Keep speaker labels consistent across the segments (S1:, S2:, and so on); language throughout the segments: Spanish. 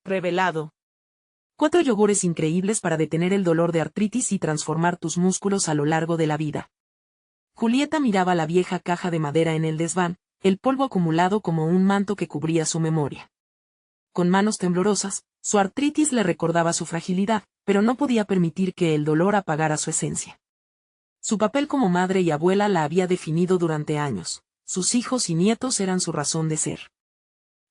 S1: Revelado. 4 yogures increíbles para detener el dolor de artritis y transformar tus músculos a lo largo de la vida. Julieta miraba la vieja caja de madera en el desván, el polvo acumulado como un manto que cubría su memoria. Con manos temblorosas, su artritis le recordaba su fragilidad, pero no podía permitir que el dolor apagara su esencia. Su papel como madre y abuela la había definido durante años, sus hijos y nietos eran su razón de ser.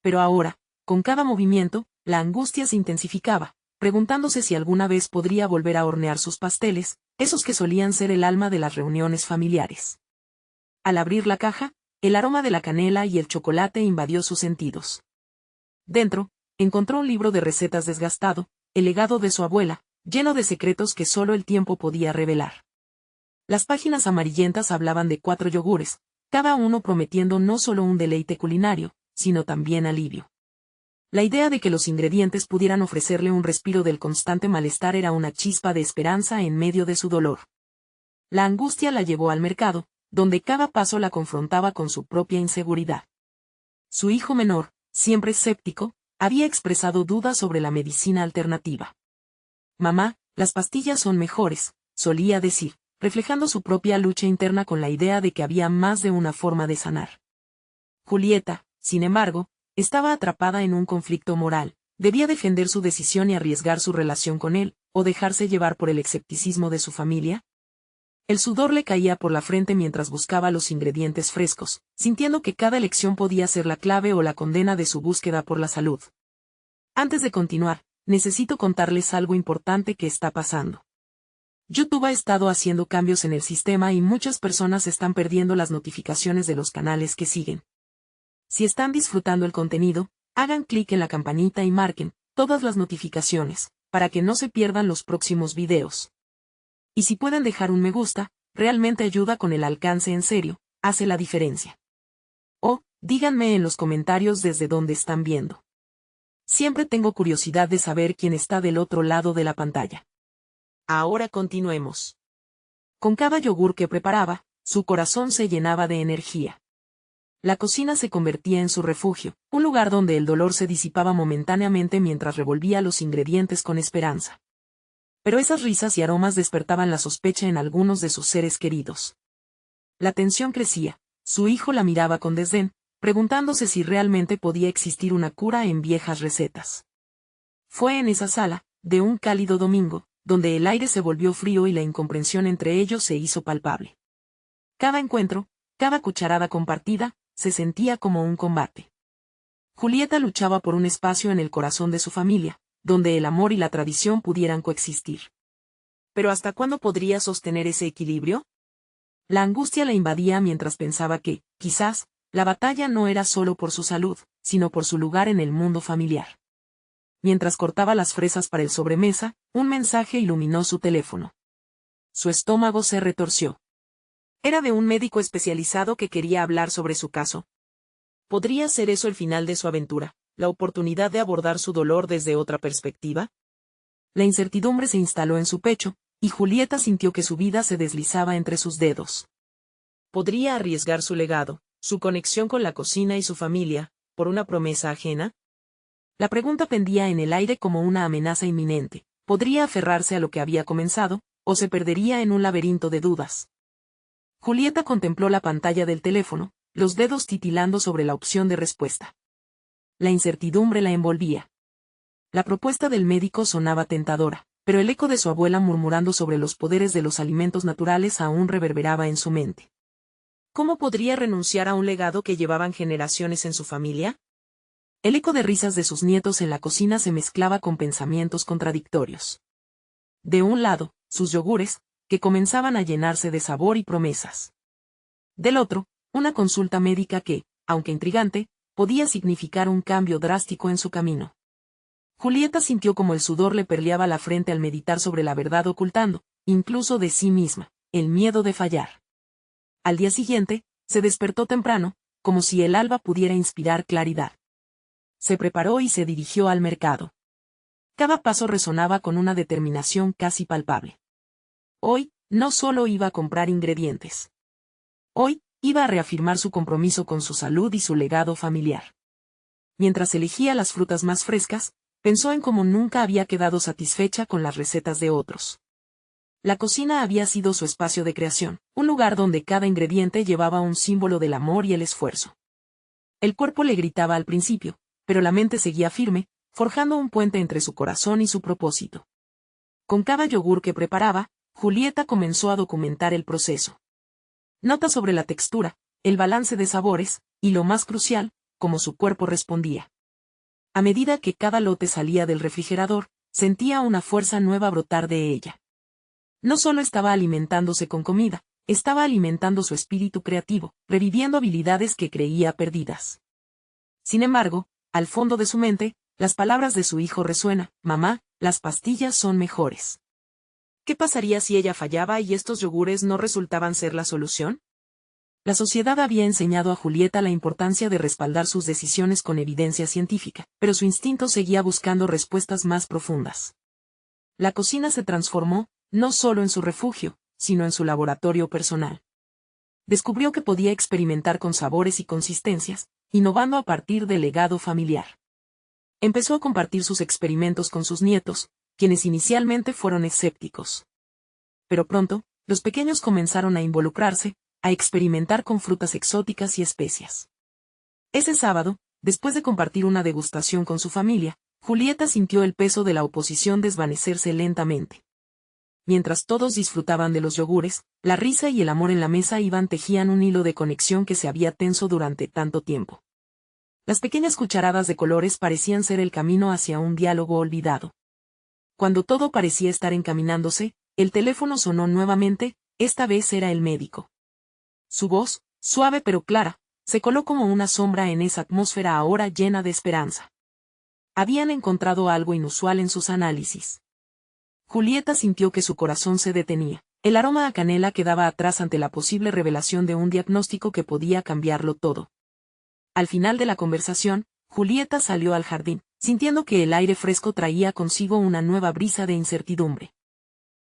S1: Pero ahora, con cada movimiento, la angustia se intensificaba, preguntándose si alguna vez podría volver a hornear sus pasteles, esos que solían ser el alma de las reuniones familiares. Al abrir la caja, el aroma de la canela y el chocolate invadió sus sentidos. Dentro, encontró un libro de recetas desgastado, el legado de su abuela, lleno de secretos que solo el tiempo podía revelar. Las páginas amarillentas hablaban de 4 yogures, cada uno prometiendo no solo un deleite culinario, sino también alivio. La idea de que los ingredientes pudieran ofrecerle un respiro del constante malestar era una chispa de esperanza en medio de su dolor. La angustia la llevó al mercado, donde cada paso la confrontaba con su propia inseguridad. Su hijo menor, siempre escéptico, había expresado dudas sobre la medicina alternativa. «Mamá, las pastillas son mejores», solía decir, reflejando su propia lucha interna con la idea de que había más de una forma de sanar. Julieta, sin embargo, estaba atrapada en un conflicto moral, debía defender su decisión y arriesgar su relación con él, o dejarse llevar por el escepticismo de su familia. El sudor le caía por la frente mientras buscaba los ingredientes frescos, sintiendo que cada elección podía ser la clave o la condena de su búsqueda por la salud. Antes de continuar, necesito contarles algo importante que está pasando. YouTube ha estado haciendo cambios en el sistema y muchas personas están perdiendo las notificaciones de los canales que siguen. Si están disfrutando el contenido, hagan clic en la campanita y marquen todas las notificaciones, para que no se pierdan los próximos videos. Y si pueden dejar un me gusta, realmente ayuda con el alcance en serio, hace la diferencia. O, díganme en los comentarios desde dónde están viendo. Siempre tengo curiosidad de saber quién está del otro lado de la pantalla. Ahora continuemos. Con cada yogur que preparaba, su corazón se llenaba de energía. La cocina se convertía en su refugio, un lugar donde el dolor se disipaba momentáneamente mientras revolvía los ingredientes con esperanza. Pero esas risas y aromas despertaban la sospecha en algunos de sus seres queridos. La tensión crecía, su hijo la miraba con desdén, preguntándose si realmente podía existir una cura en viejas recetas. Fue en esa sala, de un cálido domingo, donde el aire se volvió frío y la incomprensión entre ellos se hizo palpable. Cada encuentro, cada cucharada compartida, se sentía como un combate. Julieta luchaba por un espacio en el corazón de su familia, donde el amor y la tradición pudieran coexistir. ¿Pero hasta cuándo podría sostener ese equilibrio? La angustia la invadía mientras pensaba que, quizás, la batalla no era solo por su salud, sino por su lugar en el mundo familiar. Mientras cortaba las fresas para el sobremesa, un mensaje iluminó su teléfono. Su estómago se retorció. Era de un médico especializado que quería hablar sobre su caso. ¿Podría ser eso el final de su aventura, la oportunidad de abordar su dolor desde otra perspectiva? La incertidumbre se instaló en su pecho, y Julieta sintió que su vida se deslizaba entre sus dedos. ¿Podría arriesgar su legado, su conexión con la cocina y su familia, por una promesa ajena? La pregunta pendía en el aire como una amenaza inminente. ¿Podría aferrarse a lo que había comenzado, o se perdería en un laberinto de dudas? Julieta contempló la pantalla del teléfono, los dedos titilando sobre la opción de respuesta. La incertidumbre la envolvía. La propuesta del médico sonaba tentadora, pero el eco de su abuela murmurando sobre los poderes de los alimentos naturales aún reverberaba en su mente. ¿Cómo podría renunciar a un legado que llevaban generaciones en su familia? El eco de risas de sus nietos en la cocina se mezclaba con pensamientos contradictorios. De un lado, sus yogures, que comenzaban a llenarse de sabor y promesas. Del otro, una consulta médica que, aunque intrigante, podía significar un cambio drástico en su camino. Julieta sintió como el sudor le perleaba la frente al meditar sobre la verdad ocultando, incluso de sí misma, el miedo de fallar. Al día siguiente, se despertó temprano, como si el alba pudiera inspirar claridad. Se preparó y se dirigió al mercado. Cada paso resonaba con una determinación casi palpable. Hoy, no solo iba a comprar ingredientes. Hoy, iba a reafirmar su compromiso con su salud y su legado familiar. Mientras elegía las frutas más frescas, Pensó en cómo nunca había quedado satisfecha con las recetas de otros. La cocina había sido su espacio de creación, un lugar donde cada ingrediente llevaba un símbolo del amor y el esfuerzo. El cuerpo le gritaba al principio, pero la mente seguía firme, forjando un puente entre su corazón y su propósito. Con cada yogur que preparaba, Julieta comenzó a documentar el proceso. Notas sobre la textura, el balance de sabores, y lo más crucial, cómo su cuerpo respondía. A medida que cada lote salía del refrigerador, sentía una fuerza nueva brotar de ella. No solo estaba alimentándose con comida, estaba alimentando su espíritu creativo, reviviendo habilidades que creía perdidas. Sin embargo, al fondo de su mente, las palabras de su hijo resuenan: mamá, las pastillas son mejores. ¿Qué pasaría si ella fallaba y estos yogures no resultaban ser la solución? La sociedad había enseñado a Julieta la importancia de respaldar sus decisiones con evidencia científica, pero su instinto seguía buscando respuestas más profundas. La cocina se transformó, no solo en su refugio, sino en su laboratorio personal. Descubrió que podía experimentar con sabores y consistencias, innovando a partir del legado familiar. Empezó a compartir sus experimentos con sus nietos, quienes inicialmente fueron escépticos. Pero pronto, los pequeños comenzaron a involucrarse, a experimentar con frutas exóticas y especias. Ese sábado, después de compartir una degustación con su familia, Julieta sintió el peso de la oposición desvanecerse lentamente. Mientras todos disfrutaban de los yogures, la risa y el amor en la mesa tejían un hilo de conexión que se había tenso durante tanto tiempo. Las pequeñas cucharadas de colores parecían ser el camino hacia un diálogo olvidado. Cuando todo parecía estar encaminándose, el teléfono sonó nuevamente, esta vez era el médico. Su voz, suave pero clara, se coló como una sombra en esa atmósfera ahora llena de esperanza. Habían encontrado algo inusual en sus análisis. Julieta sintió que su corazón se detenía. El aroma a canela quedaba atrás ante la posible revelación de un diagnóstico que podía cambiarlo todo. Al final de la conversación, Julieta salió al jardín, sintiendo que el aire fresco traía consigo una nueva brisa de incertidumbre.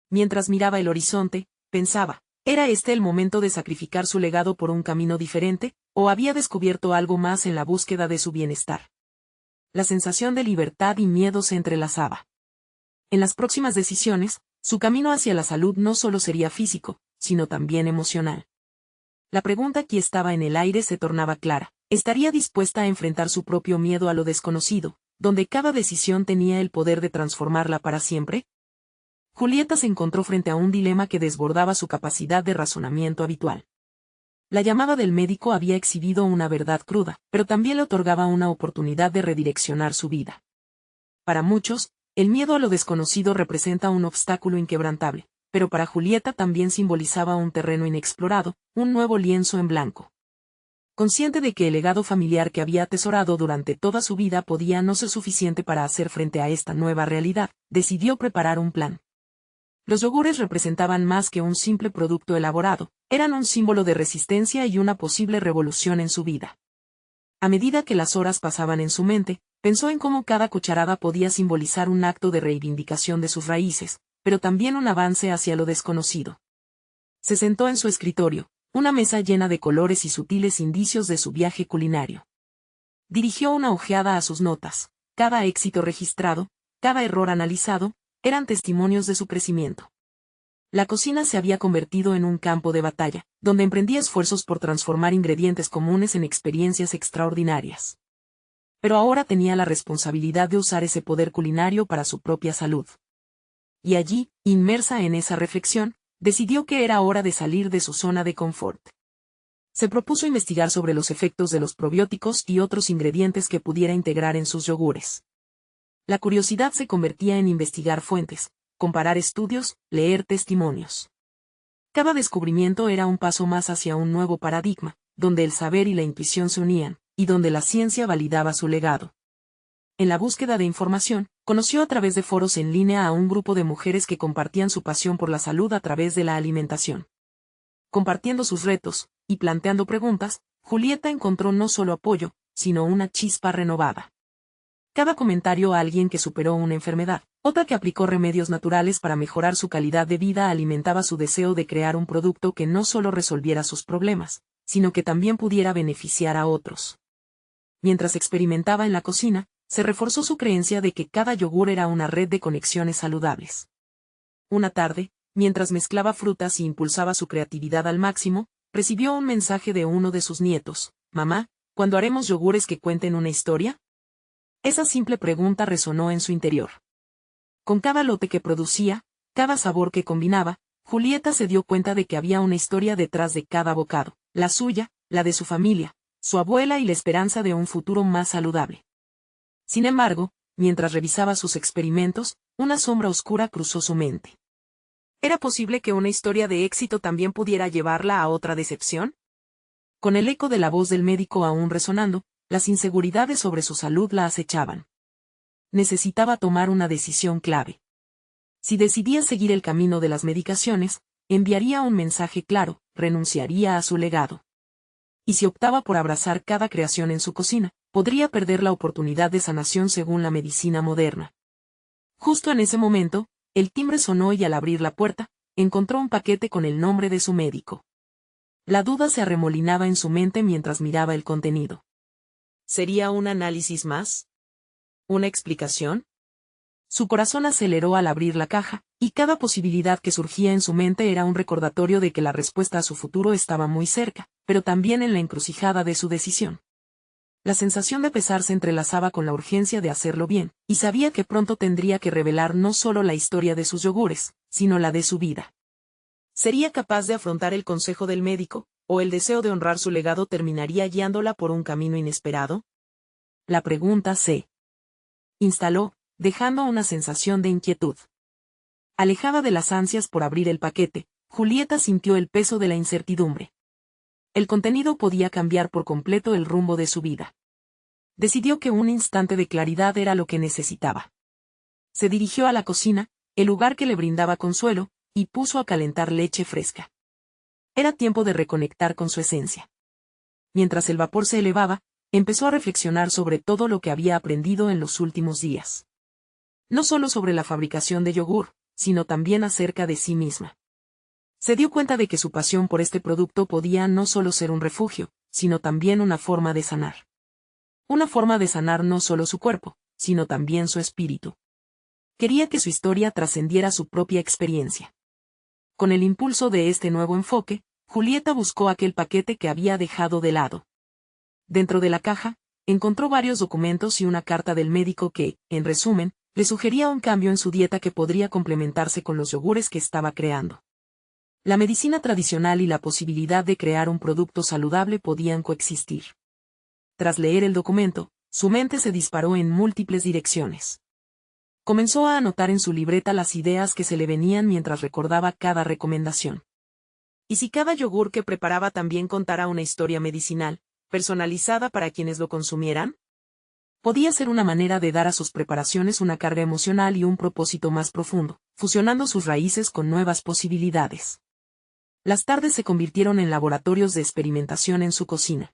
S1: Mientras miraba el horizonte, pensaba, ¿era este el momento de sacrificar su legado por un camino diferente, o había descubierto algo más en la búsqueda de su bienestar? La sensación de libertad y miedo se entrelazaba. En las próximas decisiones, su camino hacia la salud no solo sería físico, sino también emocional. La pregunta que estaba en el aire se tornaba clara. ¿Estaría dispuesta a enfrentar su propio miedo a lo desconocido, donde cada decisión tenía el poder de transformarla para siempre? Julieta se encontró frente a un dilema que desbordaba su capacidad de razonamiento habitual. La llamada del médico había exhibido una verdad cruda, pero también le otorgaba una oportunidad de redireccionar su vida. Para muchos, el miedo a lo desconocido representa un obstáculo inquebrantable, pero para Julieta también simbolizaba un terreno inexplorado, un nuevo lienzo en blanco. Consciente de que el legado familiar que había atesorado durante toda su vida podía no ser suficiente para hacer frente a esta nueva realidad, decidió preparar un plan. Los yogures representaban más que un simple producto elaborado, eran un símbolo de resistencia y una posible revolución en su vida. A medida que las horas pasaban en su mente, pensó en cómo cada cucharada podía simbolizar un acto de reivindicación de sus raíces, pero también un avance hacia lo desconocido. Se sentó en su escritorio, una mesa llena de colores y sutiles indicios de su viaje culinario. Dirigió una ojeada a sus notas, cada éxito registrado, cada error analizado, eran testimonios de su crecimiento. La cocina se había convertido en un campo de batalla, donde emprendía esfuerzos por transformar ingredientes comunes en experiencias extraordinarias. Pero ahora tenía la responsabilidad de usar ese poder culinario para su propia salud. Y allí, inmersa en esa reflexión, decidió que era hora de salir de su zona de confort. Se propuso investigar sobre los efectos de los probióticos y otros ingredientes que pudiera integrar en sus yogures. La curiosidad se convertía en investigar fuentes, comparar estudios, leer testimonios. Cada descubrimiento era un paso más hacia un nuevo paradigma, donde el saber y la intuición se unían, y donde la ciencia validaba su legado. En la búsqueda de información, conoció a través de foros en línea a un grupo de mujeres que compartían su pasión por la salud a través de la alimentación. Compartiendo sus retos, y planteando preguntas, Julieta encontró no solo apoyo, sino una chispa renovada. Cada comentario a alguien que superó una enfermedad, otra que aplicó remedios naturales para mejorar su calidad de vida alimentaba su deseo de crear un producto que no solo resolviera sus problemas, sino que también pudiera beneficiar a otros. Mientras experimentaba en la cocina, se reforzó su creencia de que cada yogur era una red de conexiones saludables. Una tarde, mientras mezclaba frutas y impulsaba su creatividad al máximo, recibió un mensaje de uno de sus nietos: «Mamá, ¿cuándo haremos yogures que cuenten una historia?». Esa simple pregunta resonó en su interior. Con cada lote que producía, cada sabor que combinaba, Julieta se dio cuenta de que había una historia detrás de cada bocado, la suya, la de su familia, su abuela y la esperanza de un futuro más saludable. Sin embargo, mientras revisaba sus experimentos, una sombra oscura cruzó su mente. ¿Era posible que una historia de éxito también pudiera llevarla a otra decepción? Con el eco de la voz del médico aún resonando, las inseguridades sobre su salud la acechaban. Necesitaba tomar una decisión clave. Si decidía seguir el camino de las medicaciones, enviaría un mensaje claro: renunciaría a su legado. Y si optaba por abrazar cada creación en su cocina, podría perder la oportunidad de sanación según la medicina moderna. Justo en ese momento, el timbre sonó y al abrir la puerta, encontró un paquete con el nombre de su médico. La duda se arremolinaba en su mente mientras miraba el contenido. ¿Sería un análisis más? ¿Una explicación? Su corazón aceleró al abrir la caja, y cada posibilidad que surgía en su mente era un recordatorio de que la respuesta a su futuro estaba muy cerca, pero también en la encrucijada de su decisión. La sensación de pesar se entrelazaba con la urgencia de hacerlo bien, y sabía que pronto tendría que revelar no solo la historia de sus yogures, sino la de su vida. ¿Sería capaz de afrontar el consejo del médico, o el deseo de honrar su legado terminaría guiándola por un camino inesperado? La pregunta se instaló, dejando una sensación de inquietud. Alejada de las ansias por abrir el paquete, Julieta sintió el peso de la incertidumbre. El contenido podía cambiar por completo el rumbo de su vida. Decidió que un instante de claridad era lo que necesitaba. Se dirigió a la cocina, el lugar que le brindaba consuelo, y puso a calentar leche fresca. Era tiempo de reconectar con su esencia. Mientras el vapor se elevaba, empezó a reflexionar sobre todo lo que había aprendido en los últimos días. No solo sobre la fabricación de yogur, sino también acerca de sí misma. Se dio cuenta de que su pasión por este producto podía no solo ser un refugio, sino también una forma de sanar. Una forma de sanar no solo su cuerpo, sino también su espíritu. Quería que su historia trascendiera su propia experiencia. Con el impulso de este nuevo enfoque, Julieta buscó aquel paquete que había dejado de lado. Dentro de la caja, encontró varios documentos y una carta del médico que, en resumen, le sugería un cambio en su dieta que podría complementarse con los yogures que estaba creando. La medicina tradicional y la posibilidad de crear un producto saludable podían coexistir. Tras leer el documento, su mente se disparó en múltiples direcciones. Comenzó a anotar en su libreta las ideas que se le venían mientras recordaba cada recomendación. ¿Y si cada yogur que preparaba también contara una historia medicinal, personalizada para quienes lo consumieran? Podía ser una manera de dar a sus preparaciones una carga emocional y un propósito más profundo, fusionando sus raíces con nuevas posibilidades. Las tardes se convirtieron en laboratorios de experimentación en su cocina.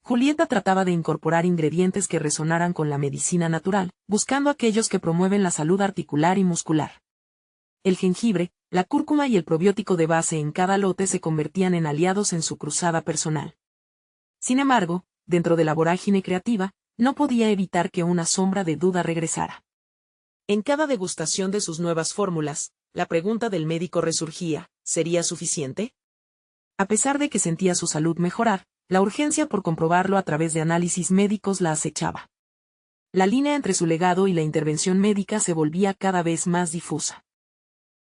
S1: Julieta trataba de incorporar ingredientes que resonaran con la medicina natural, buscando aquellos que promueven la salud articular y muscular. El jengibre, la cúrcuma y el probiótico de base en cada lote se convertían en aliados en su cruzada personal. Sin embargo, dentro de la vorágine creativa, no podía evitar que una sombra de duda regresara. En cada degustación de sus nuevas fórmulas, la pregunta del médico resurgía: ¿sería suficiente? A pesar de que sentía su salud mejorar, la urgencia por comprobarlo a través de análisis médicos la acechaba. La línea entre su legado y la intervención médica se volvía cada vez más difusa.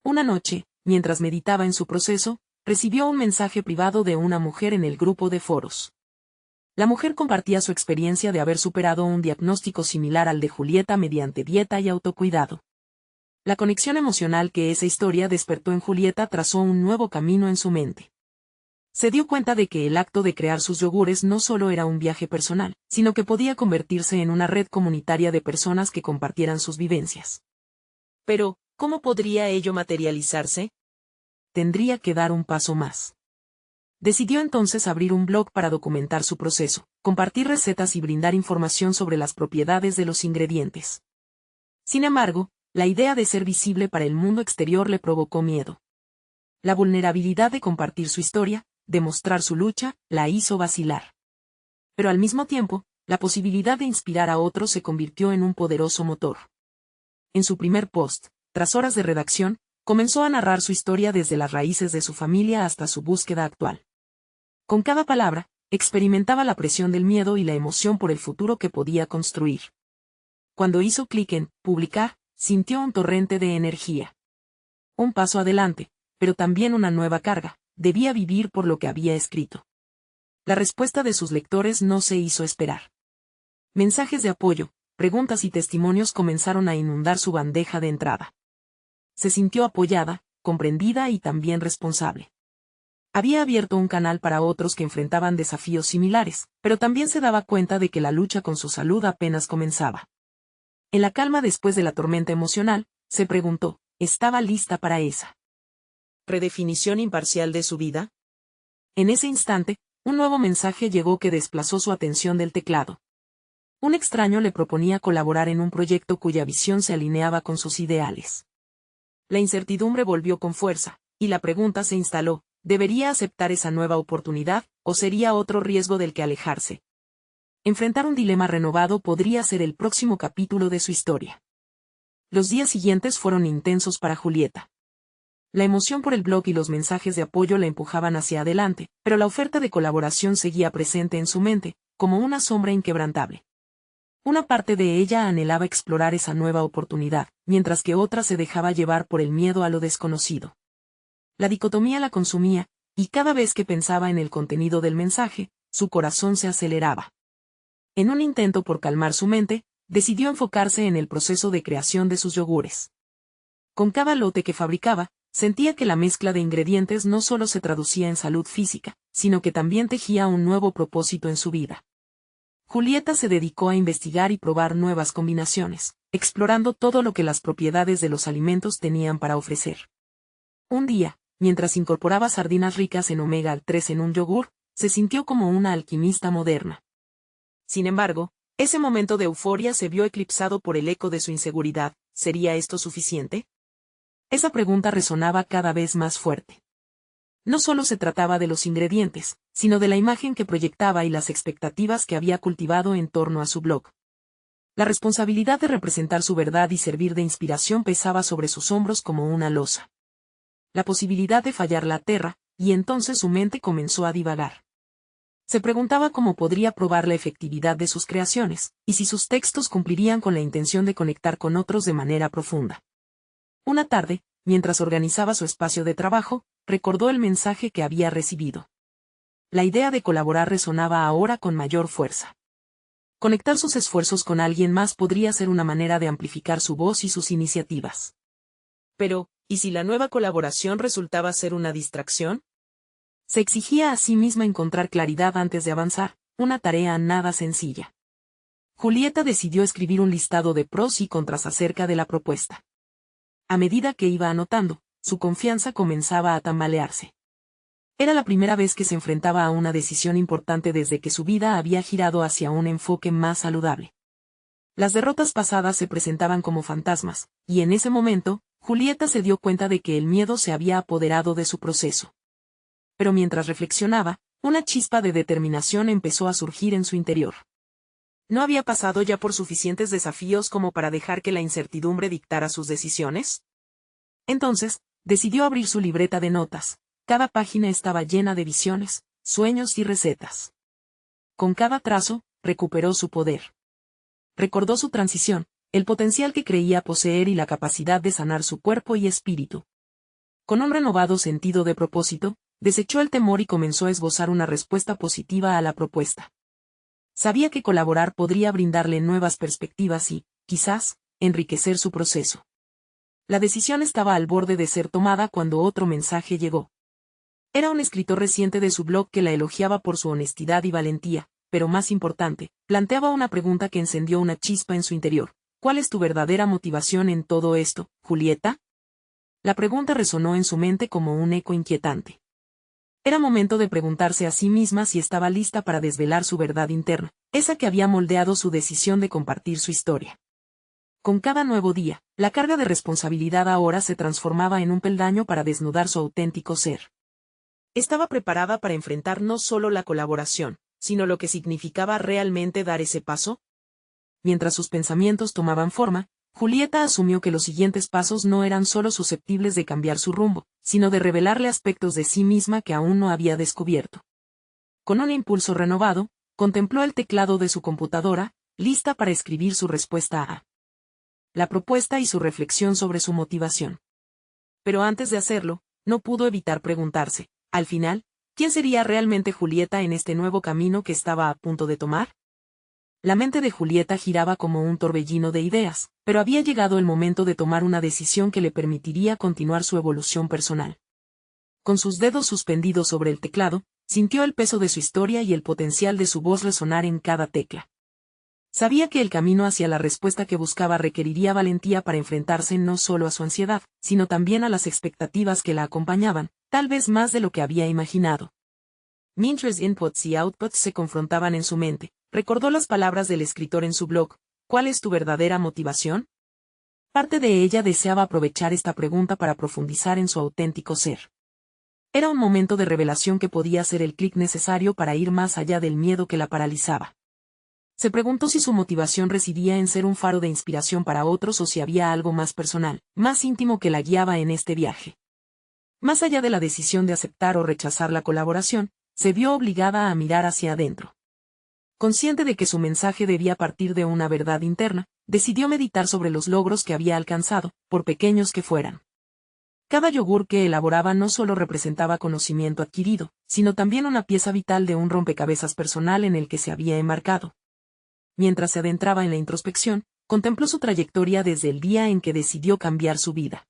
S1: Una noche, mientras meditaba en su proceso, recibió un mensaje privado de una mujer en el grupo de foros. La mujer compartía su experiencia de haber superado un diagnóstico similar al de Julieta mediante dieta y autocuidado. La conexión emocional que esa historia despertó en Julieta trazó un nuevo camino en su mente. Se dio cuenta de que el acto de crear sus yogures no solo era un viaje personal, sino que podía convertirse en una red comunitaria de personas que compartieran sus vivencias. Pero, ¿cómo podría ello materializarse? Tendría que dar un paso más. Decidió entonces abrir un blog para documentar su proceso, compartir recetas y brindar información sobre las propiedades de los ingredientes. Sin embargo, la idea de ser visible para el mundo exterior le provocó miedo. La vulnerabilidad de compartir su historia, de mostrar su lucha, la hizo vacilar. Pero al mismo tiempo, La posibilidad de inspirar a otros se convirtió en un poderoso motor. En su primer post, tras horas de redacción, comenzó a narrar su historia desde las raíces de su familia hasta su búsqueda actual. Con cada palabra, experimentaba la presión del miedo y la emoción por el futuro que podía construir. Cuando hizo clic en publicar, sintió un torrente de energía. Un paso adelante, pero también una nueva carga, debía vivir por lo que había escrito. La respuesta de sus lectores no se hizo esperar. Mensajes de apoyo, preguntas y testimonios comenzaron a inundar su bandeja de entrada. Se sintió apoyada, comprendida y también responsable. Había abierto un canal para otros que enfrentaban desafíos similares, pero también se daba cuenta de que la lucha con su salud apenas comenzaba. En la calma después de la tormenta emocional, se preguntó, ¿estaba lista para esa redefinición imparcial de su vida? En ese instante, un nuevo mensaje llegó que desplazó su atención del teclado. Un extraño le proponía colaborar en un proyecto cuya visión se alineaba con sus ideales. La incertidumbre volvió con fuerza, y la pregunta se instaló, ¿debería aceptar esa nueva oportunidad, o sería otro riesgo del que alejarse? Enfrentar un dilema renovado podría ser el próximo capítulo de su historia. Los días siguientes fueron intensos para Julieta. La emoción por el blog y los mensajes de apoyo la empujaban hacia adelante, pero la oferta de colaboración seguía presente en su mente, como una sombra inquebrantable. Una parte de ella anhelaba explorar esa nueva oportunidad, mientras que otra se dejaba llevar por el miedo a lo desconocido. La dicotomía la consumía, y cada vez que pensaba en el contenido del mensaje, su corazón se aceleraba. En un intento por calmar su mente, decidió enfocarse en el proceso de creación de sus yogures. Con cada lote que fabricaba, sentía que la mezcla de ingredientes no solo se traducía en salud física, sino que también tejía un nuevo propósito en su vida. Julieta se dedicó a investigar y probar nuevas combinaciones, explorando todo lo que las propiedades de los alimentos tenían para ofrecer. Un día, mientras incorporaba sardinas ricas en omega 3 en un yogur, se sintió como una alquimista moderna. Sin embargo, ese momento de euforia se vio eclipsado por el eco de su inseguridad. ¿Sería esto suficiente? Esa pregunta resonaba cada vez más fuerte. No solo se trataba de los ingredientes, sino de la imagen que proyectaba y las expectativas que había cultivado en torno a su blog. La responsabilidad de representar su verdad y servir de inspiración pesaba sobre sus hombros como una losa. La posibilidad de fallar la aterra, y entonces su mente comenzó a divagar. Se preguntaba cómo podría probar la efectividad de sus creaciones, y si sus textos cumplirían con la intención de conectar con otros de manera profunda. Una tarde, mientras organizaba su espacio de trabajo, recordó el mensaje que había recibido. La idea de colaborar resonaba ahora con mayor fuerza. Conectar sus esfuerzos con alguien más podría ser una manera de amplificar su voz y sus iniciativas. Pero, ¿y si la nueva colaboración resultaba ser una distracción? Se exigía a sí misma encontrar claridad antes de avanzar, una tarea nada sencilla. Julieta decidió escribir un listado de pros y contras acerca de la propuesta. A medida que iba anotando, su confianza comenzaba a tambalearse. Era la primera vez que se enfrentaba a una decisión importante desde que su vida había girado hacia un enfoque más saludable. Las derrotas pasadas se presentaban como fantasmas, y en ese momento, Julieta se dio cuenta de que el miedo se había apoderado de su proceso. Pero mientras reflexionaba, una chispa de determinación empezó a surgir en su interior. ¿No había pasado ya por suficientes desafíos como para dejar que la incertidumbre dictara sus decisiones? Entonces, decidió abrir su libreta de notas. Cada página estaba llena de visiones, sueños y recetas. Con cada trazo, recuperó su poder. Recordó su transición, el potencial que creía poseer y la capacidad de sanar su cuerpo y espíritu. Con un renovado sentido de propósito, desechó el temor y comenzó a esbozar una respuesta positiva a la propuesta. Sabía que colaborar podría brindarle nuevas perspectivas y, quizás, enriquecer su proceso. La decisión estaba al borde de ser tomada cuando otro mensaje llegó. Era un escritor reciente de su blog que la elogiaba por su honestidad y valentía, pero más importante, planteaba una pregunta que encendió una chispa en su interior. ¿Cuál es tu verdadera motivación en todo esto, Julieta? La pregunta resonó en su mente como un eco inquietante. Era momento de preguntarse a sí misma si estaba lista para desvelar su verdad interna, esa que había moldeado su decisión de compartir su historia. Con cada nuevo día, la carga de responsabilidad ahora se transformaba en un peldaño para desnudar su auténtico ser. Estaba preparada para enfrentar no solo la colaboración, sino lo que significaba realmente dar ese paso. Mientras sus pensamientos tomaban forma, Julieta asumió que los siguientes pasos no eran solo susceptibles de cambiar su rumbo, sino de revelarle aspectos de sí misma que aún no había descubierto. Con un impulso renovado, contempló el teclado de su computadora, lista para escribir su respuesta a la propuesta y su reflexión sobre su motivación. Pero antes de hacerlo, no pudo evitar preguntarse, al final, ¿quién sería realmente Julieta en este nuevo camino que estaba a punto de tomar? La mente de Julieta giraba como un torbellino de ideas, pero había llegado el momento de tomar una decisión que le permitiría continuar su evolución personal. Con sus dedos suspendidos sobre el teclado, sintió el peso de su historia y el potencial de su voz resonar en cada tecla. Sabía que el camino hacia la respuesta que buscaba requeriría valentía para enfrentarse no solo a su ansiedad, sino también a las expectativas que la acompañaban, tal vez más de lo que había imaginado. Mientras inputs y outputs se confrontaban en su mente, recordó las palabras del escritor en su blog: ¿cuál es tu verdadera motivación? Parte de ella deseaba aprovechar esta pregunta para profundizar en su auténtico ser. Era un momento de revelación que podía ser el clic necesario para ir más allá del miedo que la paralizaba. Se preguntó si su motivación residía en ser un faro de inspiración para otros o si había algo más personal, más íntimo que la guiaba en este viaje. Más allá de la decisión de aceptar o rechazar la colaboración, se vio obligada a mirar hacia adentro. Consciente de que su mensaje debía partir de una verdad interna, decidió meditar sobre los logros que había alcanzado, por pequeños que fueran. Cada yogur que elaboraba no solo representaba conocimiento adquirido, sino también una pieza vital de un rompecabezas personal en el que se había enmarcado. Mientras se adentraba en la introspección, contempló su trayectoria desde el día en que decidió cambiar su vida.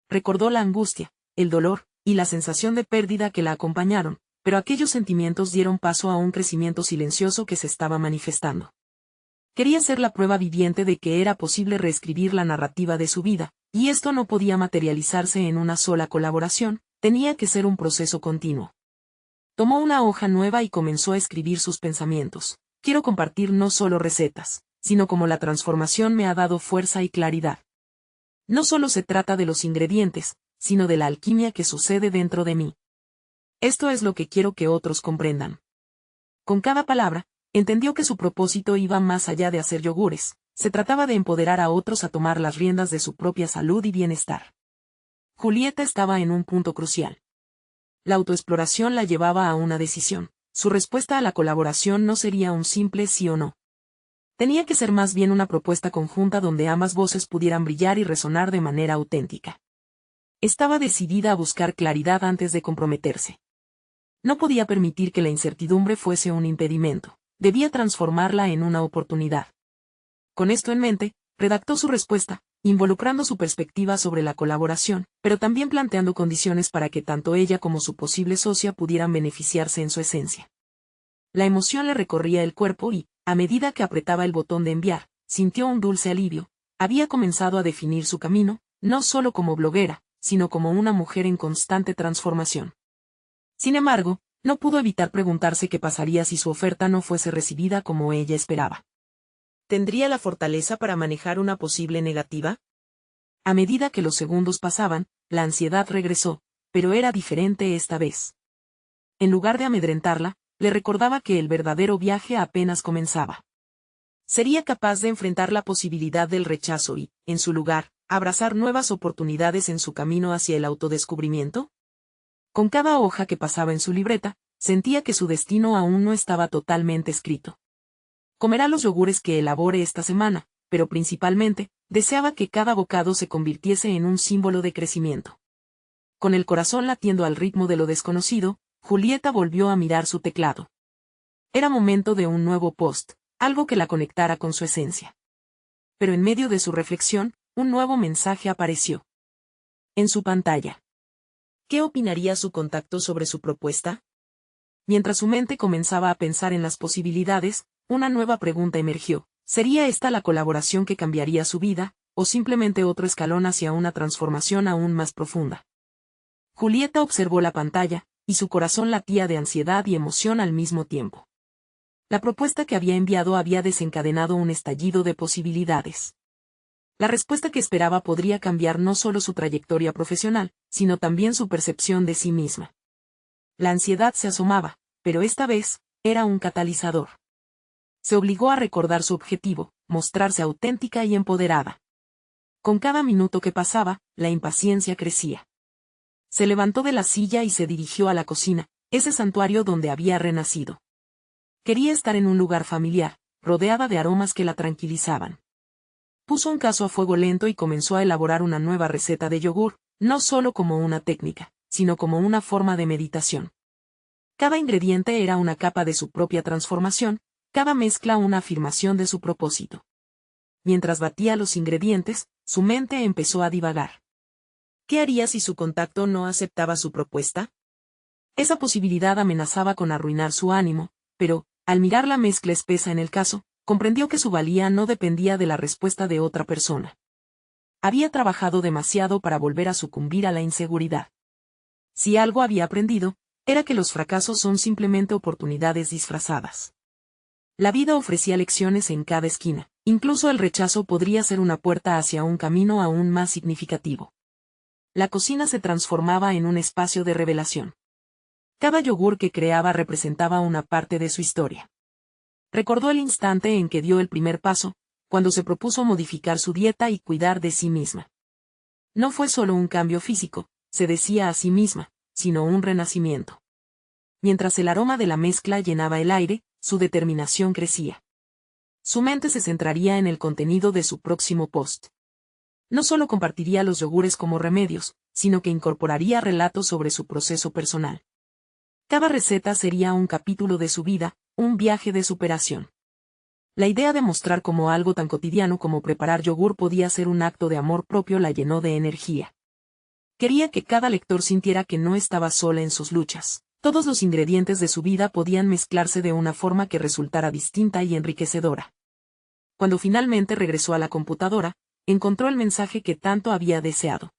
S1: Recordó la angustia, el dolor, y la sensación de pérdida que la acompañaron, pero aquellos sentimientos dieron paso a un crecimiento silencioso que se estaba manifestando. Quería ser la prueba viviente de que era posible reescribir la narrativa de su vida, y esto no podía materializarse en una sola colaboración, tenía que ser un proceso continuo. Tomó una hoja nueva y comenzó a escribir sus pensamientos. Quiero compartir no solo recetas, sino cómo la transformación me ha dado fuerza y claridad. No solo se trata de los ingredientes, sino de la alquimia que sucede dentro de mí. Esto es lo que quiero que otros comprendan. Con cada palabra, entendió que su propósito iba más allá de hacer yogures, se trataba de empoderar a otros a tomar las riendas de su propia salud y bienestar. Julieta estaba en un punto crucial. La autoexploración la llevaba a una decisión. Su respuesta a la colaboración no sería un simple sí o no. Tenía que ser más bien una propuesta conjunta donde ambas voces pudieran brillar y resonar de manera auténtica. Estaba decidida a buscar claridad antes de comprometerse. No podía permitir que la incertidumbre fuese un impedimento, debía transformarla en una oportunidad. Con esto en mente, redactó su respuesta, involucrando su perspectiva sobre la colaboración, pero también planteando condiciones para que tanto ella como su posible socia pudieran beneficiarse en su esencia. La emoción le recorría el cuerpo y, a medida que apretaba el botón de enviar, sintió un dulce alivio. Había comenzado a definir su camino, no solo como bloguera, sino como una mujer en constante transformación. Sin embargo, no pudo evitar preguntarse qué pasaría si su oferta no fuese recibida como ella esperaba. ¿Tendría la fortaleza para manejar una posible negativa? A medida que los segundos pasaban, la ansiedad regresó, pero era diferente esta vez. En lugar de amedrentarla, le recordaba que el verdadero viaje apenas comenzaba. ¿Sería capaz de enfrentar la posibilidad del rechazo y, en su lugar, abrazar nuevas oportunidades en su camino hacia el autodescubrimiento? Con cada hoja que pasaba en su libreta, sentía que su destino aún no estaba totalmente escrito. Comerá los yogures que elabore esta semana, pero principalmente, deseaba que cada bocado se convirtiese en un símbolo de crecimiento. Con el corazón latiendo al ritmo de lo desconocido, Julieta volvió a mirar su teclado. Era momento de un nuevo post, algo que la conectara con su esencia. Pero en medio de su reflexión, un nuevo mensaje apareció. En su pantalla. ¿Qué opinaría su contacto sobre su propuesta? Mientras su mente comenzaba a pensar en las posibilidades, una nueva pregunta emergió. ¿Sería esta la colaboración que cambiaría su vida, o simplemente otro escalón hacia una transformación aún más profunda? Julieta observó la pantalla, y su corazón latía de ansiedad y emoción al mismo tiempo. La propuesta que había enviado había desencadenado un estallido de posibilidades. La respuesta que esperaba podría cambiar no solo su trayectoria profesional, sino también su percepción de sí misma. La ansiedad se asomaba, pero esta vez, era un catalizador. Se obligó a recordar su objetivo, mostrarse auténtica y empoderada. Con cada minuto que pasaba, la impaciencia crecía. Se levantó de la silla y se dirigió a la cocina, ese santuario donde había renacido. Quería estar en un lugar familiar, rodeada de aromas que la tranquilizaban. Puso un cazo a fuego lento y comenzó a elaborar una nueva receta de yogur, no solo como una técnica, sino como una forma de meditación. Cada ingrediente era una capa de su propia transformación, cada mezcla una afirmación de su propósito. Mientras batía los ingredientes, su mente empezó a divagar. ¿Qué haría si su contacto no aceptaba su propuesta? Esa posibilidad amenazaba con arruinar su ánimo, pero, al mirar la mezcla espesa en el cazo, comprendió que su valía no dependía de la respuesta de otra persona. Había trabajado demasiado para volver a sucumbir a la inseguridad. Si algo había aprendido, era que los fracasos son simplemente oportunidades disfrazadas. La vida ofrecía lecciones en cada esquina, incluso el rechazo podría ser una puerta hacia un camino aún más significativo. La cocina se transformaba en un espacio de revelación. Cada yogur que creaba representaba una parte de su historia. Recordó el instante en que dio el primer paso, cuando se propuso modificar su dieta y cuidar de sí misma. No fue solo un cambio físico, se decía a sí misma, sino un renacimiento. Mientras el aroma de la mezcla llenaba el aire, su determinación crecía. Su mente se centraría en el contenido de su próximo post. No solo compartiría los yogures como remedios, sino que incorporaría relatos sobre su proceso personal. Cada receta sería un capítulo de su vida, un viaje de superación. La idea de mostrar cómo algo tan cotidiano como preparar yogur podía ser un acto de amor propio la llenó de energía. Quería que cada lector sintiera que no estaba sola en sus luchas. Todos los ingredientes de su vida podían mezclarse de una forma que resultara distinta y enriquecedora. Cuando finalmente regresó a la computadora, encontró el mensaje que tanto había deseado.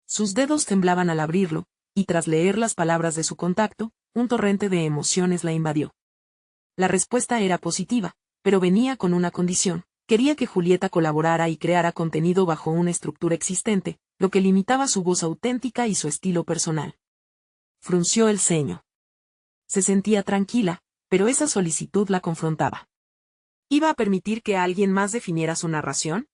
S1: Sus dedos temblaban al abrirlo, y tras leer las palabras de su contacto, un torrente de emociones la invadió. La respuesta era positiva, pero venía con una condición: quería que Julieta colaborara y creara contenido bajo una estructura existente, lo que limitaba su voz auténtica y su estilo personal. Frunció el ceño. Se sentía tranquila, pero esa solicitud la confrontaba. ¿Iba a permitir que alguien más definiera su narración?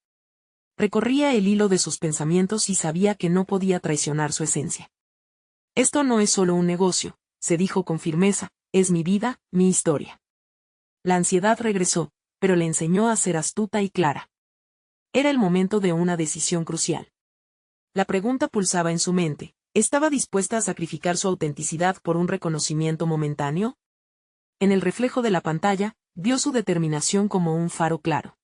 S1: Recorría el hilo de sus pensamientos y sabía que no podía traicionar su esencia. Esto no es solo un negocio, se dijo con firmeza, es mi vida, mi historia. La ansiedad regresó, pero le enseñó a ser astuta y clara. Era el momento de una decisión crucial. La pregunta pulsaba en su mente: ¿estaba dispuesta a sacrificar su autenticidad por un reconocimiento momentáneo? En el reflejo de la pantalla, vio su determinación como un faro claro.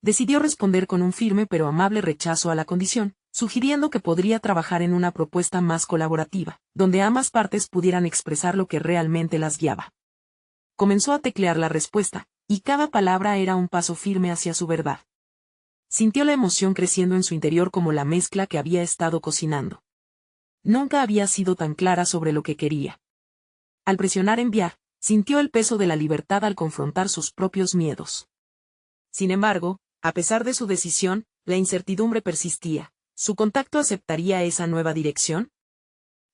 S1: Decidió responder con un firme pero amable rechazo a la condición, sugiriendo que podría trabajar en una propuesta más colaborativa, donde ambas partes pudieran expresar lo que realmente las guiaba. Comenzó a teclear la respuesta, y cada palabra era un paso firme hacia su verdad. Sintió la emoción creciendo en su interior como la mezcla que había estado cocinando. Nunca había sido tan clara sobre lo que quería. Al presionar enviar, sintió el peso de la libertad al confrontar sus propios miedos. Sin embargo, a pesar de su decisión, la incertidumbre persistía. ¿Su contacto aceptaría esa nueva dirección?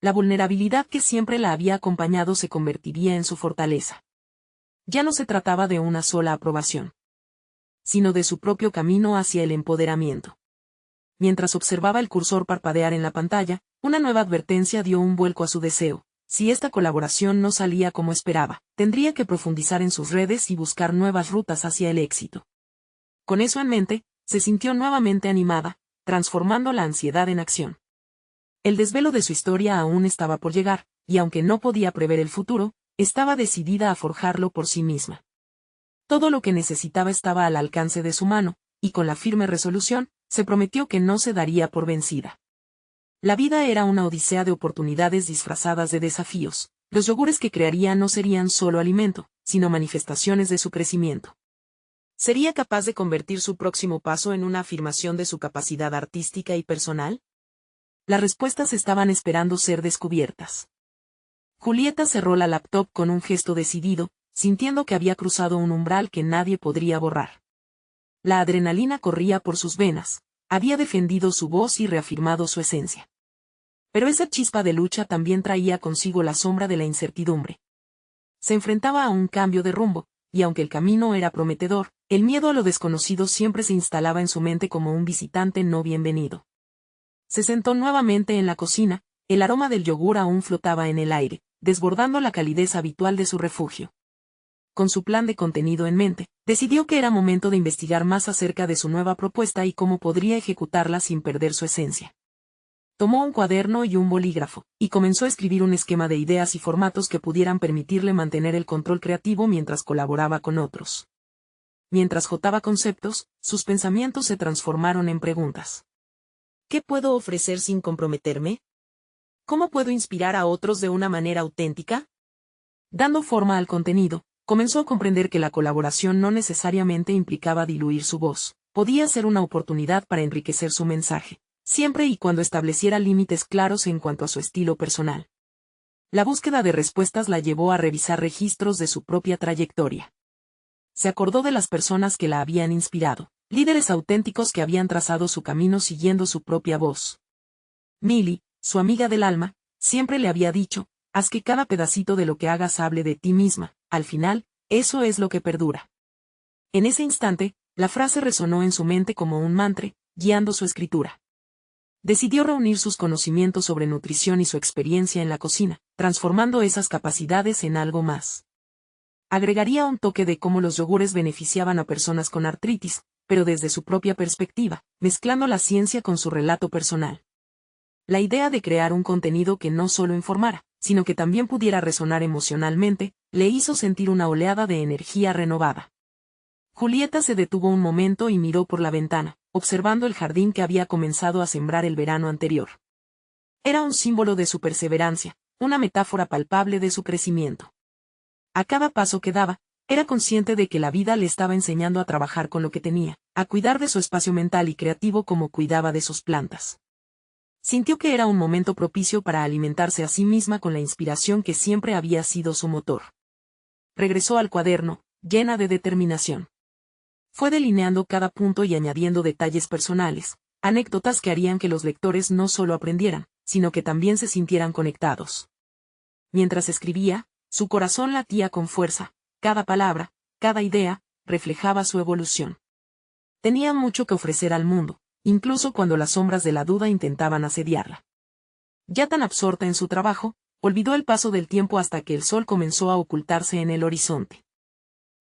S1: La vulnerabilidad que siempre la había acompañado se convertiría en su fortaleza. Ya no se trataba de una sola aprobación, sino de su propio camino hacia el empoderamiento. Mientras observaba el cursor parpadear en la pantalla, una nueva advertencia dio un vuelco a su deseo. Si esta colaboración no salía como esperaba, tendría que profundizar en sus redes y buscar nuevas rutas hacia el éxito. Con eso en mente, se sintió nuevamente animada, transformando la ansiedad en acción. El desvelo de su historia aún estaba por llegar, y aunque no podía prever el futuro, estaba decidida a forjarlo por sí misma. Todo lo que necesitaba estaba al alcance de su mano, y con la firme resolución, se prometió que no se daría por vencida. La vida era una odisea de oportunidades disfrazadas de desafíos. Los yogures que crearía no serían solo alimento, sino manifestaciones de su crecimiento. ¿Sería capaz de convertir su próximo paso en una afirmación de su capacidad artística y personal? Las respuestas estaban esperando ser descubiertas. Julieta cerró la laptop con un gesto decidido, sintiendo que había cruzado un umbral que nadie podría borrar. La adrenalina corría por sus venas, había defendido su voz y reafirmado su esencia. Pero esa chispa de lucha también traía consigo la sombra de la incertidumbre. Se enfrentaba a un cambio de rumbo, y aunque el camino era prometedor, el miedo a lo desconocido siempre se instalaba en su mente como un visitante no bienvenido. Se sentó nuevamente en la cocina, el aroma del yogur aún flotaba en el aire, desbordando la calidez habitual de su refugio. Con su plan de contenido en mente, decidió que era momento de investigar más acerca de su nueva propuesta y cómo podría ejecutarla sin perder su esencia. Tomó un cuaderno y un bolígrafo, y comenzó a escribir un esquema de ideas y formatos que pudieran permitirle mantener el control creativo mientras colaboraba con otros. Mientras jotaba conceptos, sus pensamientos se transformaron en preguntas. ¿Qué puedo ofrecer sin comprometerme? ¿Cómo puedo inspirar a otros de una manera auténtica? Dando forma al contenido, comenzó a comprender que la colaboración no necesariamente implicaba diluir su voz, podía ser una oportunidad para enriquecer su mensaje, siempre y cuando estableciera límites claros en cuanto a su estilo personal. La búsqueda de respuestas la llevó a revisar registros de su propia trayectoria. Se acordó de las personas que la habían inspirado, líderes auténticos que habían trazado su camino siguiendo su propia voz. Millie, su amiga del alma, siempre le había dicho, haz que cada pedacito de lo que hagas hable de ti misma, al final, eso es lo que perdura. En ese instante, la frase resonó en su mente como un mantra, guiando su escritura. Decidió reunir sus conocimientos sobre nutrición y su experiencia en la cocina, transformando esas capacidades en algo más. Agregaría un toque de cómo los yogures beneficiaban a personas con artritis, pero desde su propia perspectiva, mezclando la ciencia con su relato personal. La idea de crear un contenido que no solo informara, sino que también pudiera resonar emocionalmente, le hizo sentir una oleada de energía renovada. Julieta se detuvo un momento y miró por la ventana, observando el jardín que había comenzado a sembrar el verano anterior. Era un símbolo de su perseverancia, una metáfora palpable de su crecimiento. A cada paso que daba, era consciente de que la vida le estaba enseñando a trabajar con lo que tenía, a cuidar de su espacio mental y creativo como cuidaba de sus plantas. Sintió que era un momento propicio para alimentarse a sí misma con la inspiración que siempre había sido su motor. Regresó al cuaderno, llena de determinación. Fue delineando cada punto y añadiendo detalles personales, anécdotas que harían que los lectores no solo aprendieran, sino que también se sintieran conectados. Mientras escribía, su corazón latía con fuerza, cada palabra, cada idea, reflejaba su evolución. Tenía mucho que ofrecer al mundo, incluso cuando las sombras de la duda intentaban asediarla. Ya tan absorta en su trabajo, olvidó el paso del tiempo hasta que el sol comenzó a ocultarse en el horizonte.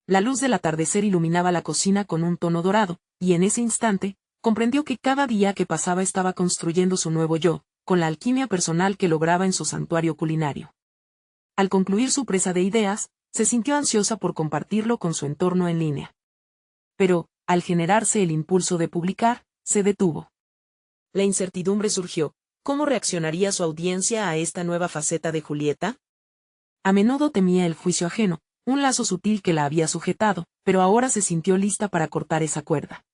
S1: La luz del atardecer iluminaba la cocina con un tono dorado, y en ese instante, comprendió que cada día que pasaba estaba construyendo su nuevo yo, con la alquimia personal que lograba en su santuario culinario. Al concluir su presa de ideas, se sintió ansiosa por compartirlo con su entorno en línea. Pero, al generarse el impulso de publicar, se detuvo. La incertidumbre surgió. ¿Cómo reaccionaría su audiencia a esta nueva faceta de Julieta? A menudo temía el juicio ajeno, un lazo sutil que la había sujetado, pero ahora se sintió lista para cortar esa cuerda.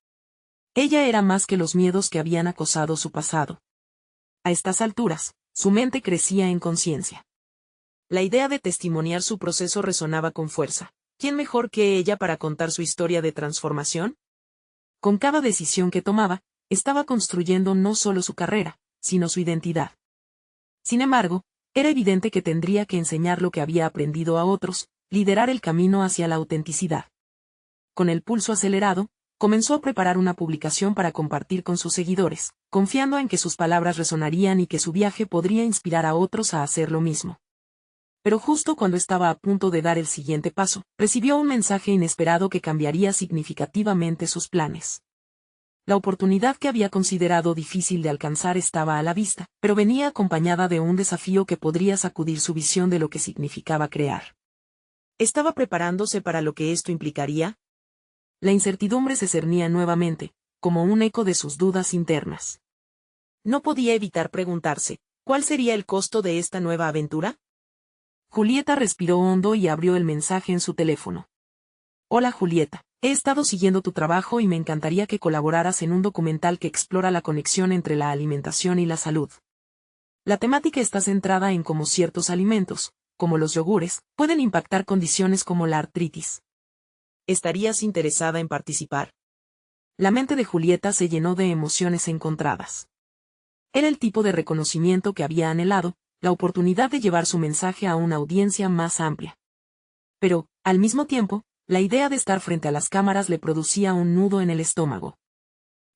S1: Ella era más que los miedos que habían acosado su pasado. A estas alturas, su mente crecía en conciencia. La idea de testimoniar su proceso resonaba con fuerza. ¿Quién mejor que ella para contar su historia de transformación? Con cada decisión que tomaba, estaba construyendo no solo su carrera, sino su identidad. Sin embargo, era evidente que tendría que enseñar lo que había aprendido a otros, liderar el camino hacia la autenticidad. Con el pulso acelerado, comenzó a preparar una publicación para compartir con sus seguidores, confiando en que sus palabras resonarían y que su viaje podría inspirar a otros a hacer lo mismo. Pero justo cuando estaba a punto de dar el siguiente paso, recibió un mensaje inesperado que cambiaría significativamente sus planes. La oportunidad que había considerado difícil de alcanzar estaba a la vista, pero venía acompañada de un desafío que podría sacudir su visión de lo que significaba crear. ¿Estaba preparándose para lo que esto implicaría? La incertidumbre se cernía nuevamente, como un eco de sus dudas internas. No podía evitar preguntarse, ¿cuál sería el costo de esta nueva aventura? Julieta respiró hondo y abrió el mensaje en su teléfono. Hola Julieta, he estado siguiendo tu trabajo y me encantaría que colaboraras en un documental que explora la conexión entre la alimentación y la salud. La temática está centrada en cómo ciertos alimentos, como los yogures, pueden impactar condiciones como la artritis. ¿Estarías interesada en participar? La mente de Julieta se llenó de emociones encontradas. Era el tipo de reconocimiento que había anhelado, la oportunidad de llevar su mensaje a una audiencia más amplia. Pero, al mismo tiempo, la idea de estar frente a las cámaras le producía un nudo en el estómago.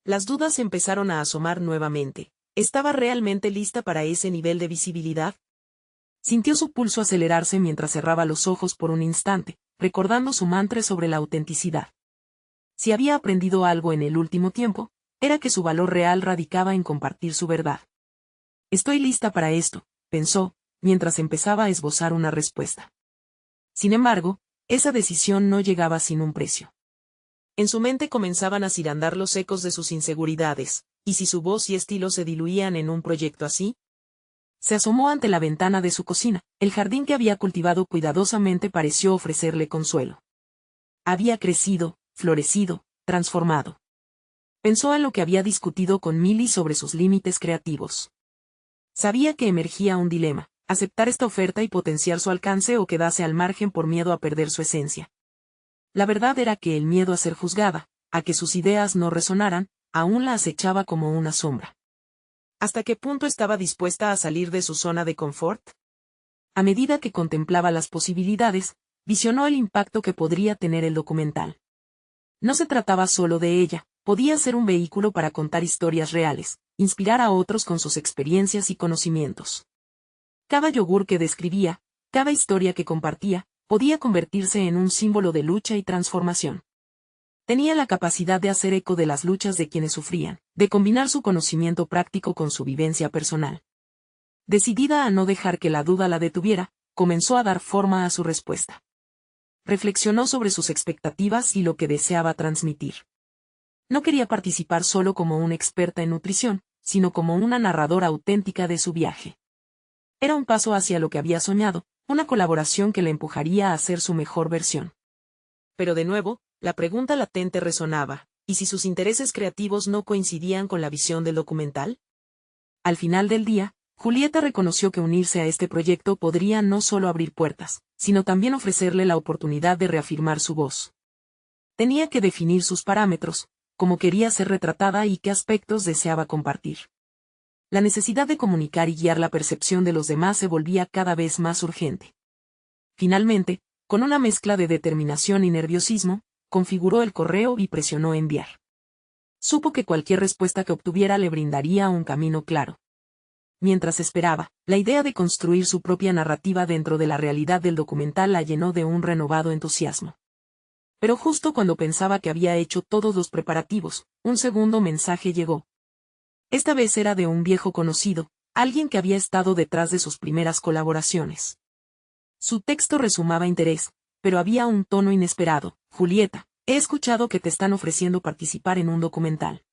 S1: Las dudas empezaron a asomar nuevamente. ¿Estaba realmente lista para ese nivel de visibilidad? Sintió su pulso acelerarse mientras cerraba los ojos por un instante, recordando su mantra sobre la autenticidad. Si había aprendido algo en el último tiempo, era que su valor real radicaba en compartir su verdad. Estoy lista para esto, pensó, mientras empezaba a esbozar una respuesta. Sin embargo, esa decisión no llegaba sin un precio. En su mente comenzaban a cirandar los ecos de sus inseguridades, ¿y si su voz y estilo se diluían en un proyecto así? Se asomó ante la ventana de su cocina. El jardín que había cultivado cuidadosamente pareció ofrecerle consuelo. Había crecido, florecido, transformado. Pensó en lo que había discutido con Milly sobre sus límites creativos. Sabía que emergía un dilema: aceptar esta oferta y potenciar su alcance o quedarse al margen por miedo a perder su esencia. La verdad era que el miedo a ser juzgada, a que sus ideas no resonaran, aún la acechaba como una sombra. ¿Hasta qué punto estaba dispuesta a salir de su zona de confort? A medida que contemplaba las posibilidades, visionó el impacto que podría tener el documental. No se trataba solo de ella, podía ser un vehículo para contar historias reales, inspirar a otros con sus experiencias y conocimientos. Cada yogur que describía, cada historia que compartía, podía convertirse en un símbolo de lucha y transformación. Tenía la capacidad de hacer eco de las luchas de quienes sufrían, de combinar su conocimiento práctico con su vivencia personal. Decidida a no dejar que la duda la detuviera, comenzó a dar forma a su respuesta. Reflexionó sobre sus expectativas y lo que deseaba transmitir. No quería participar solo como una experta en nutrición, sino como una narradora auténtica de su viaje. Era un paso hacia lo que había soñado, una colaboración que le empujaría a ser su mejor versión. Pero de nuevo, la pregunta latente resonaba: ¿y si sus intereses creativos no coincidían con la visión del documental? Al final del día, Julieta reconoció que unirse a este proyecto podría no solo abrir puertas, sino también ofrecerle la oportunidad de reafirmar su voz. Tenía que definir sus parámetros, cómo quería ser retratada y qué aspectos deseaba compartir. La necesidad de comunicar y guiar la percepción de los demás se volvía cada vez más urgente. Finalmente, con una mezcla de determinación y nerviosismo, configuró el correo y presionó enviar. Supo que cualquier respuesta que obtuviera le brindaría un camino claro. Mientras esperaba, la idea de construir su propia narrativa dentro de la realidad del documental la llenó de un renovado entusiasmo. Pero justo cuando pensaba que había hecho todos los preparativos, un segundo mensaje llegó. Esta vez era de un viejo conocido, alguien que había estado detrás de sus primeras colaboraciones. Su texto resumaba interés, pero había un tono inesperado. Julieta, he escuchado que te están ofreciendo participar en un documental.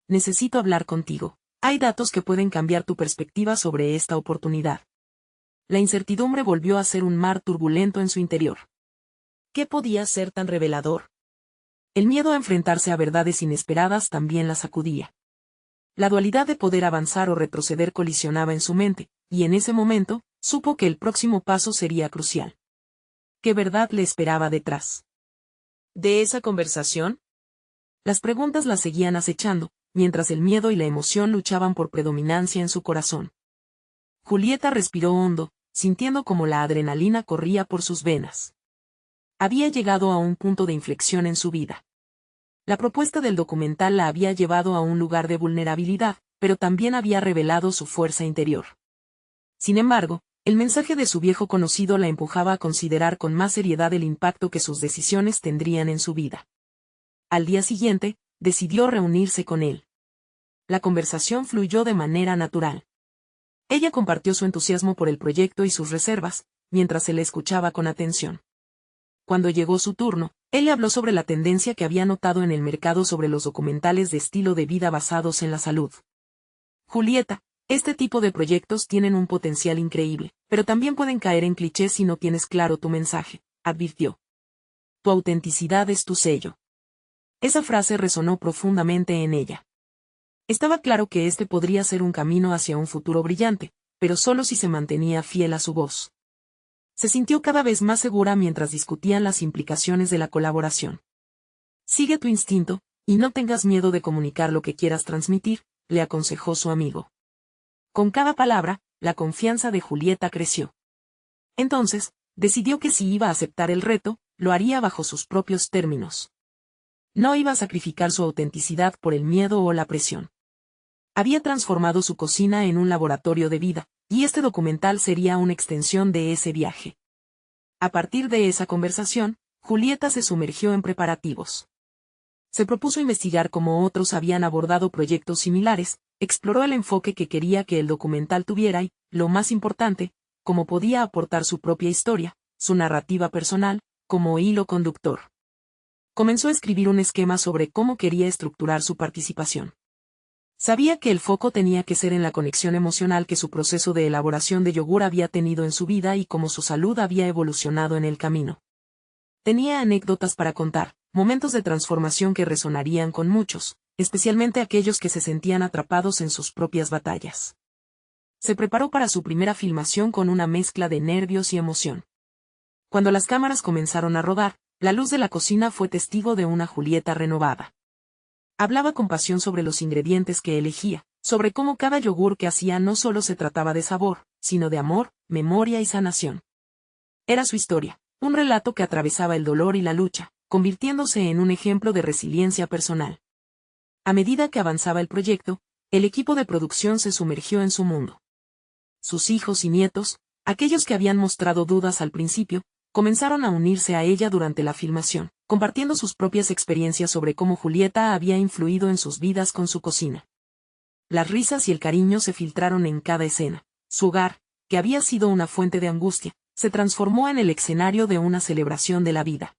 S1: Necesito hablar contigo. Hay datos que pueden cambiar tu perspectiva sobre esta oportunidad. La incertidumbre volvió a ser un mar turbulento en su interior. ¿Qué podía ser tan revelador? El miedo a enfrentarse a verdades inesperadas también la sacudía. La dualidad de poder avanzar o retroceder colisionaba en su mente, y en ese momento, supo que el próximo paso sería crucial. ¿Qué verdad le esperaba detrás de esa conversación? Las preguntas la seguían acechando, mientras el miedo y la emoción luchaban por predominancia en su corazón. Julieta respiró hondo, sintiendo como la adrenalina corría por sus venas. Había llegado a un punto de inflexión en su vida. La propuesta del documental la había llevado a un lugar de vulnerabilidad, pero también había revelado su fuerza interior. Sin embargo, el mensaje de su viejo conocido la empujaba a considerar con más seriedad el impacto que sus decisiones tendrían en su vida. Al día siguiente, decidió reunirse con él. La conversación fluyó de manera natural. Ella compartió su entusiasmo por el proyecto y sus reservas, mientras se le escuchaba con atención. Cuando llegó su turno, él le habló sobre la tendencia que había notado en el mercado sobre los documentales de estilo de vida basados en la salud. Julieta, este tipo de proyectos tienen un potencial increíble, pero también pueden caer en clichés si no tienes claro tu mensaje, advirtió. Tu autenticidad es tu sello. Esa frase resonó profundamente en ella. Estaba claro que este podría ser un camino hacia un futuro brillante, pero solo si se mantenía fiel a su voz. Se sintió cada vez más segura mientras discutían las implicaciones de la colaboración. Sigue tu instinto, y no tengas miedo de comunicar lo que quieras transmitir, le aconsejó su amigo. Con cada palabra, la confianza de Julieta creció. Entonces, decidió que si iba a aceptar el reto, lo haría bajo sus propios términos. No iba a sacrificar su autenticidad por el miedo o la presión. Había transformado su cocina en un laboratorio de vida, y este documental sería una extensión de ese viaje. A partir de esa conversación, Julieta se sumergió en preparativos. Se propuso investigar cómo otros habían abordado proyectos similares, exploró el enfoque que quería que el documental tuviera y, lo más importante, cómo podía aportar su propia historia, su narrativa personal, como hilo conductor. Comenzó a escribir un esquema sobre cómo quería estructurar su participación. Sabía que el foco tenía que ser en la conexión emocional que su proceso de elaboración de yogur había tenido en su vida y cómo su salud había evolucionado en el camino. Tenía anécdotas para contar, momentos de transformación que resonarían con muchos, especialmente aquellos que se sentían atrapados en sus propias batallas. Se preparó para su primera filmación con una mezcla de nervios y emoción. Cuando las cámaras comenzaron a rodar, la luz de la cocina fue testigo de una Julieta renovada. Hablaba con pasión sobre los ingredientes que elegía, sobre cómo cada yogur que hacía no solo se trataba de sabor, sino de amor, memoria y sanación. Era su historia, un relato que atravesaba el dolor y la lucha, convirtiéndose en un ejemplo de resiliencia personal. A medida que avanzaba el proyecto, el equipo de producción se sumergió en su mundo. Sus hijos y nietos, aquellos que habían mostrado dudas al principio, comenzaron a unirse a ella durante la filmación, compartiendo sus propias experiencias sobre cómo Julieta había influido en sus vidas con su cocina. Las risas y el cariño se filtraron en cada escena. Su hogar, que había sido una fuente de angustia, se transformó en el escenario de una celebración de la vida.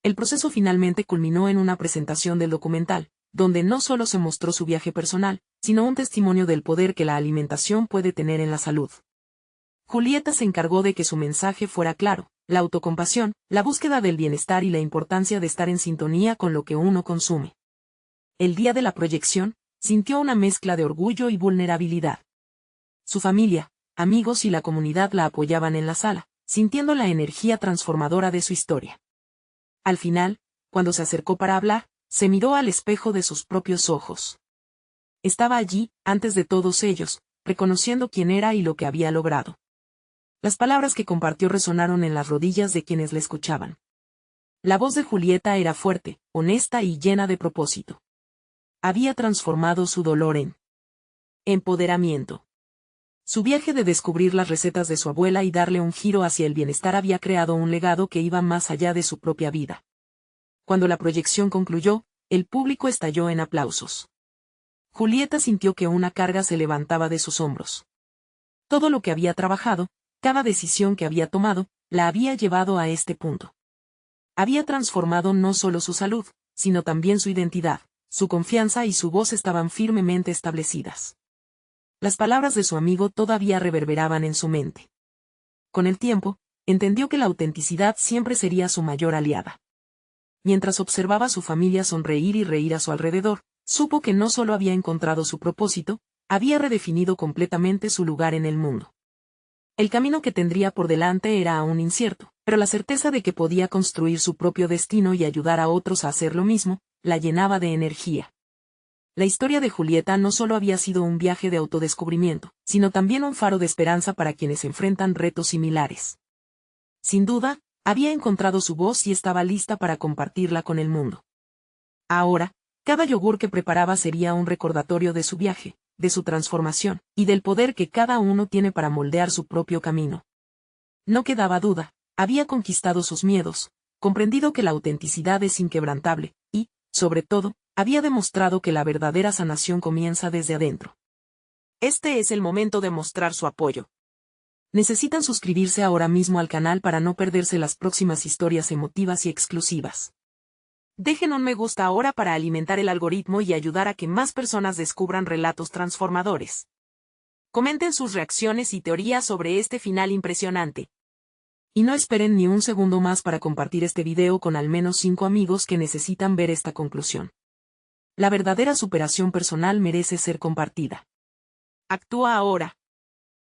S1: El proceso finalmente culminó en una presentación del documental, donde no solo se mostró su viaje personal, sino un testimonio del poder que la alimentación puede tener en la salud. Julieta se encargó de que su mensaje fuera claro: la autocompasión, la búsqueda del bienestar y la importancia de estar en sintonía con lo que uno consume. El día de la proyección, sintió una mezcla de orgullo y vulnerabilidad. Su familia, amigos y la comunidad la apoyaban en la sala, sintiendo la energía transformadora de su historia. Al final, cuando se acercó para hablar, se miró al espejo de sus propios ojos. Estaba allí, antes de todos ellos, reconociendo quién era y lo que había logrado. Las palabras que compartió resonaron en las rodillas de quienes la escuchaban. La voz de Julieta era fuerte, honesta y llena de propósito. Había transformado su dolor en empoderamiento. Su viaje de descubrir las recetas de su abuela y darle un giro hacia el bienestar había creado un legado que iba más allá de su propia vida. Cuando la proyección concluyó, el público estalló en aplausos. Julieta sintió que una carga se levantaba de sus hombros. Todo lo que había trabajado, cada decisión que había tomado, la había llevado a este punto. Había transformado no solo su salud, sino también su identidad, su confianza y su voz estaban firmemente establecidas. Las palabras de su amigo todavía reverberaban en su mente. Con el tiempo, entendió que la autenticidad siempre sería su mayor aliada. Mientras observaba a su familia sonreír y reír a su alrededor, supo que no solo había encontrado su propósito, había redefinido completamente su lugar en el mundo. El camino que tendría por delante era aún incierto, pero la certeza de que podía construir su propio destino y ayudar a otros a hacer lo mismo, la llenaba de energía. La historia de Julieta no solo había sido un viaje de autodescubrimiento, sino también un faro de esperanza para quienes enfrentan retos similares. Sin duda, había encontrado su voz y estaba lista para compartirla con el mundo. Ahora, cada yogur que preparaba sería un recordatorio de su viaje, de su transformación, y del poder que cada uno tiene para moldear su propio camino. No quedaba duda, había conquistado sus miedos, comprendido que la autenticidad es inquebrantable, y, sobre todo, había demostrado que la verdadera sanación comienza desde adentro. Este es el momento de mostrar su apoyo. Necesitan suscribirse ahora mismo al canal para no perderse las próximas historias emotivas y exclusivas. Dejen un me gusta ahora para alimentar el algoritmo y ayudar a que más personas descubran relatos transformadores. Comenten sus reacciones y teorías sobre este final impresionante. Y no esperen ni un segundo más para compartir este video con al menos 5 amigos que necesitan ver esta conclusión. La verdadera superación personal merece ser compartida. Actúa ahora.